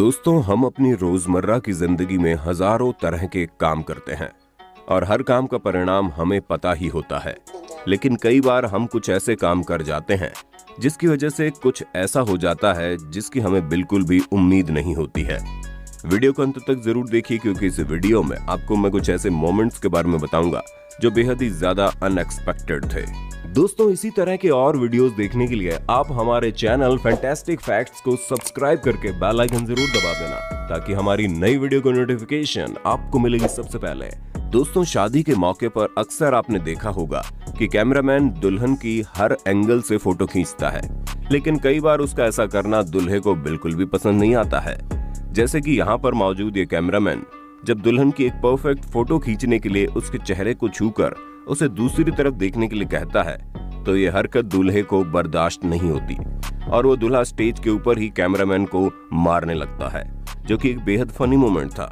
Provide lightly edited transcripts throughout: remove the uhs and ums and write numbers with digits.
दोस्तों, हम अपनी रोजमर्रा की जिंदगी में हजारों तरह के काम करते हैं और हर काम का परिणाम हमें पता ही होता है। लेकिन कई बार हम कुछ ऐसे काम कर जाते हैं जिसकी वजह से कुछ ऐसा हो जाता है जिसकी हमें बिल्कुल भी उम्मीद नहीं होती है। वीडियो को अंत तक जरूर देखिए, क्योंकि इस वीडियो में आपको मैं कुछ ऐसे मोमेंट्स के बारे में बताऊंगा जो बेहद ही ज्यादा अनएक्सपेक्टेड थे। दोस्तों, इसी तरह के और वीडियोस देखने के लिए आप हमारे चैनल फैंटास्टिक फैक्ट्स को सब्सक्राइब करके बेल आइकन जरूर दबा देना, ताकि हमारी नई वीडियो को नोटिफिकेशन आपको मिलेगी सबसे पहले। दोस्तों, शादी के मौके पर अक्सर आपने देखा होगा कि कैमरामैन दुल्हन की हर एंगल से फोटो खींचता है, लेकिन कई बार उसका ऐसा करना दुल्हे को बिल्कुल भी पसंद नहीं आता है। जैसे कि यहाँ पर मौजूद ये कैमरामैन जब दुल्हन की एक परफेक्ट फोटो खींचने के लिए उसके चेहरे को छूकर उसे दूसरी तरफ देखने के लिए कहता है, तो ये हरकत दूल्हे को बर्दाश्त नहीं होती और वो दूल्हा स्टेज के ऊपर ही कैमरामैन को मारने लगता है, जो कि एक बेहद फनी मोमेंट था।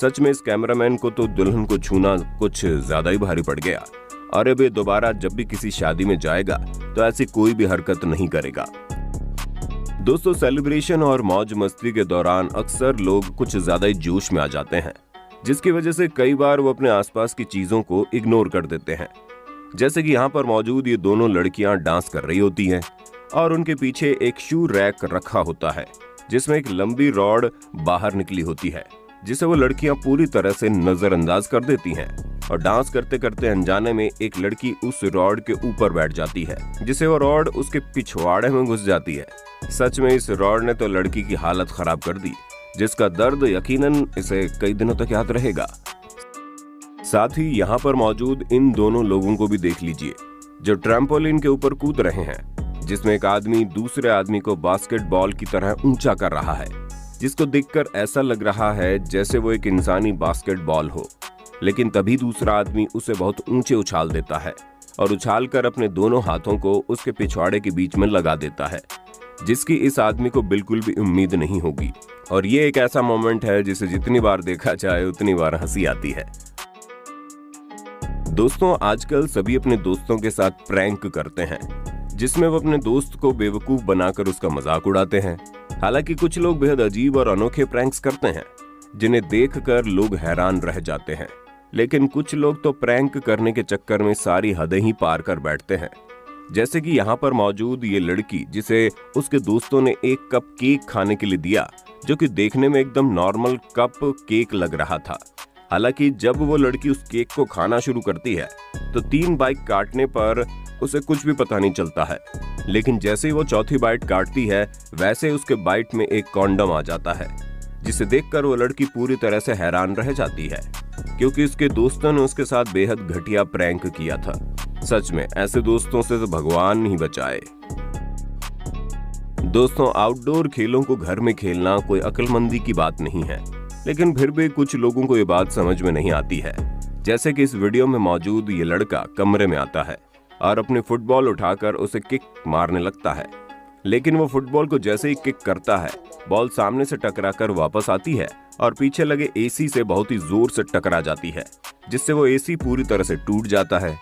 सच में इस कैमरामैन को तो दुल्हन को छूना कुछ ज्यादा ही भारी पड़ गया और अब ये दोबारा जब भी किसी शादी में जाएगा तो ऐसी कोई भी हरकत नहीं करेगा। दोस्तों, सेलिब्रेशन और मौज मस्ती के दौरान अक्सर लोग कुछ ज्यादा ही जोश में आ जाते हैं, जिसकी वजह से कई बार वो अपने आसपास की चीजों को इग्नोर कर देते हैं। जैसे कि यहाँ पर मौजूद ये दोनों लड़कियां डांस कर रही होती हैं और उनके पीछे एक शू रैक रखा होता है जिसमें एक लंबी रॉड बाहर निकली होती है, जिसे वो लड़कियां पूरी तरह से नजरअंदाज कर देती हैं और डांस करते करते अनजाने में एक लड़की उस रॉड के ऊपर बैठ जाती है, जिसे वो रॉड उसके पिछवाड़े में घुस जाती है। सच में इस रॉड ने तो लड़की की हालत खराब कर दी, जिसका दर्द यकीनन इसे कई दिनों तक याद रहेगा। साथ ही यहाँ पर मौजूद इन दोनों लोगों को भी देख लीजिए जो ट्रैम्पोलिन के ऊपर कूद रहे हैं, जिसमें एक आदमी दूसरे आदमी को बास्केटबॉल की तरह ऊंचा कर रहा है, जिसको देखकर ऐसा लग रहा है जैसे वो एक इंसानी बास्केटबॉल हो। लेकिन तभी दूसरा आदमी उसे बहुत ऊंचे उछाल देता है और उछालकर अपने दोनों हाथों को उसके पिछवाड़े के बीच में लगा देता है, जिसकी इस आदमी को बिल्कुल भी उम्मीद नहीं होगी। और ये एक ऐसा मोमेंट है जिसे जितनी बार देखा जाए उतनी बार हंसी आती है। दोस्तों, आजकल सभी अपने दोस्तों के साथ प्रैंक करते हैं, जिसमें वो अपने दोस्त को बेवकूफ बनाकर उसका मजाक उड़ाते हैं। हालांकि कुछ लोग बेहद अजीब और अनोखे प्रैंक्स करते हैं जिन्हें देखकर लोग हैरान रह जाते हैं, लेकिन कुछ लोग तो प्रैंक करने के चक्कर में सारी हदें ही पार कर बैठते हैं। जैसे कि यहाँ पर मौजूद ये लड़की, जिसे उसके दोस्तों ने एक कप केक खाने के लिए दिया, जो कि देखने में एकदम नॉर्मल कप केक लग रहा था। हालांकि जब वो लड़की उस केक को खाना शुरू करती है तो 3 बाइट काटने पर उसे कुछ भी पता नहीं चलता है, लेकिन जैसे ही वो चौथी बाइट काटती है वैसे उसके बाइट में एक कॉन्डम आ जाता है, जिसे देखकर वो लड़की पूरी तरह से हैरान रह जाती है, क्योंकि उसके दोस्तों ने उसके साथ बेहद घटिया प्रैंक किया था। सच में ऐसे दोस्तों से तो भगवान ही बचाए। दोस्तों, आउटडोर खेलों को घर में खेलना कोई अक्लमंदी की बात नहीं है, लेकिन फिर भी कुछ लोगों को ये बात समझ में नहीं आती है। जैसे कि इस वीडियो में मौजूद ये लड़का कमरे में आता है और अपनी फुटबॉल उठाकर उसे किक मारने लगता है, लेकिन वो फुटबॉल को जैसे ही किक करता है बॉल सामने से टकराकर वापस आती है और पीछे लगे एसी से बहुत ही जोर से टकरा जाती है, जिससे वो एसी पूरी तरह से टूट जाता है।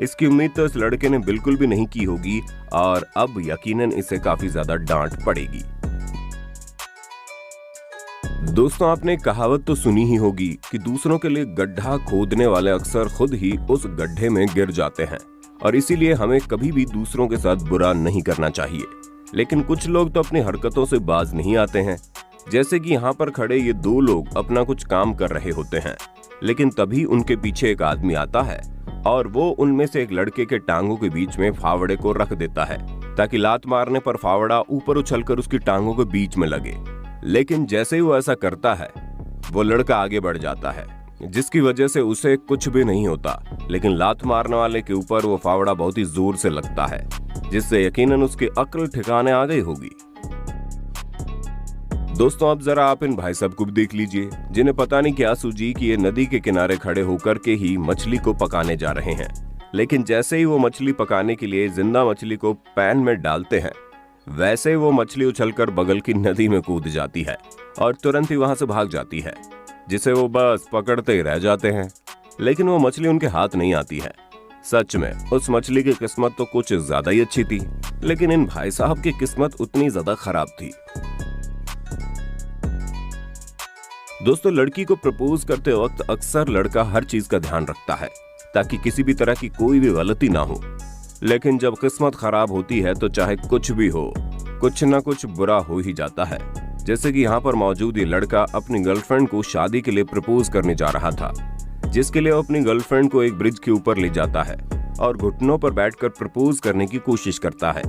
इसकी उम्मीद तो इस लड़के ने बिल्कुल भी नहीं की होगी और अब यकीनन इसे काफी ज्यादा डांट पड़ेगी। दोस्तों, आपने कहावत तो सुनी ही होगी कि दूसरों के लिए गड्ढा खोदने वाले अक्सर खुद ही उस गड्ढे में गिर जाते हैं, और इसीलिए हमें कभी भी दूसरों के साथ बुरा नहीं करना चाहिए। लेकिन कुछ लोग तो अपनी हरकतों से बाज नहीं आते हैं। जैसे कि यहाँ पर खड़े ये 2 लोग अपना कुछ काम कर रहे होते हैं, लेकिन तभी उनके पीछे एक आदमी आता है और वो उनमें से एक लड़के के टांगों के बीच में फावड़े को रख देता है, ताकि लात मारने पर फावड़ा ऊपर उछलकर उसकी टांगों के बीच में लगे। लेकिन जैसे ही वो ऐसा करता है वो लड़का आगे बढ़ जाता है, जिसकी वजह से उसे कुछ भी नहीं होता, लेकिन लात मारने वाले के ऊपर वो फावड़ा बहुत ही जोर से लगता है, जिससे यकीनन उसकी अक्ल ठिकाने आ गई होगी। दोस्तों, अब जरा आप इन भाई साहब को भी देख लीजिए, जिन्हें पता नहीं क्या सूझी कि ये नदी के किनारे खड़े होकर के ही मछली को पकाने जा रहे हैं। लेकिन जैसे ही वो मछली पकाने के लिए जिंदा मछली को पैन में डालते हैं, वैसे ही वो मछली उछलकर बगल की नदी में कूद जाती है और तुरंत ही वहां से भाग जाती है, जिसे वो बस पकड़ते ही रह जाते हैं। लेकिन वो मछली उनके हाथ नहीं आती है। सच में उस मछली की किस्मत तो कुछ ज्यादा ही अच्छी थी, लेकिन इन भाई साहब की किस्मत उतनी ज्यादा खराब थी। दोस्तों, लड़की को प्रपोज करते वक्त अक्सर लड़का हर चीज का ध्यान रखता है ताकि किसी भी तरह की कोई भी गलती ना हो। लेकिन जब किस्मत खराब होती है तो चाहे कुछ भी हो, कुछ ना कुछ बुरा हो ही जाता है। जैसे कि यहाँ पर मौजूद ये लड़का अपनी गर्लफ्रेंड को शादी के लिए प्रपोज करने जा रहा था, जिसके लिए वो अपनी गर्लफ्रेंड को एक ब्रिज के ऊपर ले जाता है और घुटनों पर बैठकर प्रपोज करने की कोशिश करता है।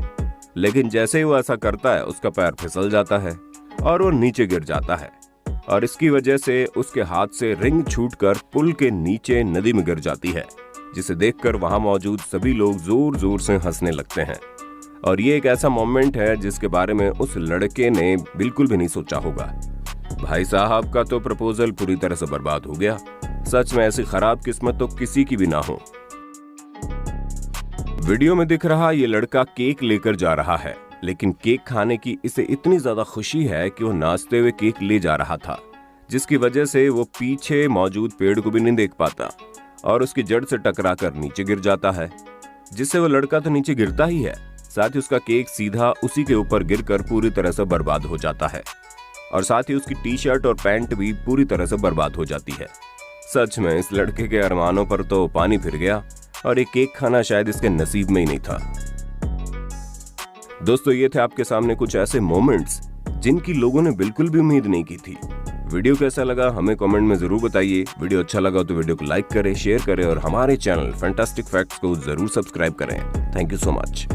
लेकिन जैसे ही वो ऐसा करता है, उसका पैर फिसल जाता है और वो नीचे गिर जाता है और इसकी वजह से उसके हाथ से रिंग छूटकर पुल के नीचे नदी में गिर जाती है, जिसे देखकर वहां मौजूद सभी लोग जोर जोर से हंसने लगते हैं। और ये एक ऐसा मोमेंट है जिसके बारे में उस लड़के ने बिल्कुल भी नहीं सोचा होगा। भाई साहब का तो प्रपोजल पूरी तरह से बर्बाद हो गया। सच में ऐसी खराब किस्मत तो किसी की भी ना हो। वीडियो में दिख रहा ये लड़का केक लेकर जा रहा है, लेकिन केक खाने की इसे इतनी ज्यादा खुशी है कि वो नाचते हुए केक ले जा रहा था, जिसकी वजह से वो पीछे मौजूद पेड़ को भी नहीं देख पाता और उसकी जड़ से टकराकर नीचे गिर जाता है, जिससे वो लड़का तो नीचे गिरता ही है, साथ ही उसका केक सीधा उसी के ऊपर गिरकर पूरी तरह से बर्बाद हो जाता है और साथ ही उसकी टी शर्ट और पैंट भी पूरी तरह से बर्बाद हो जाती है। सच में इस लड़के के अरमानों पर तो पानी फिर गया और एक केक खाना शायद इसके नसीब में ही नहीं था। दोस्तों, ये थे आपके सामने कुछ ऐसे मोमेंट्स जिनकी लोगों ने बिल्कुल भी उम्मीद नहीं की थी। वीडियो कैसा लगा हमें कमेंट में जरूर बताइए। वीडियो अच्छा लगा तो वीडियो को लाइक करें, शेयर करें और हमारे चैनल फैंटास्टिक फैक्ट्स को जरूर सब्सक्राइब करें। Thank you so much.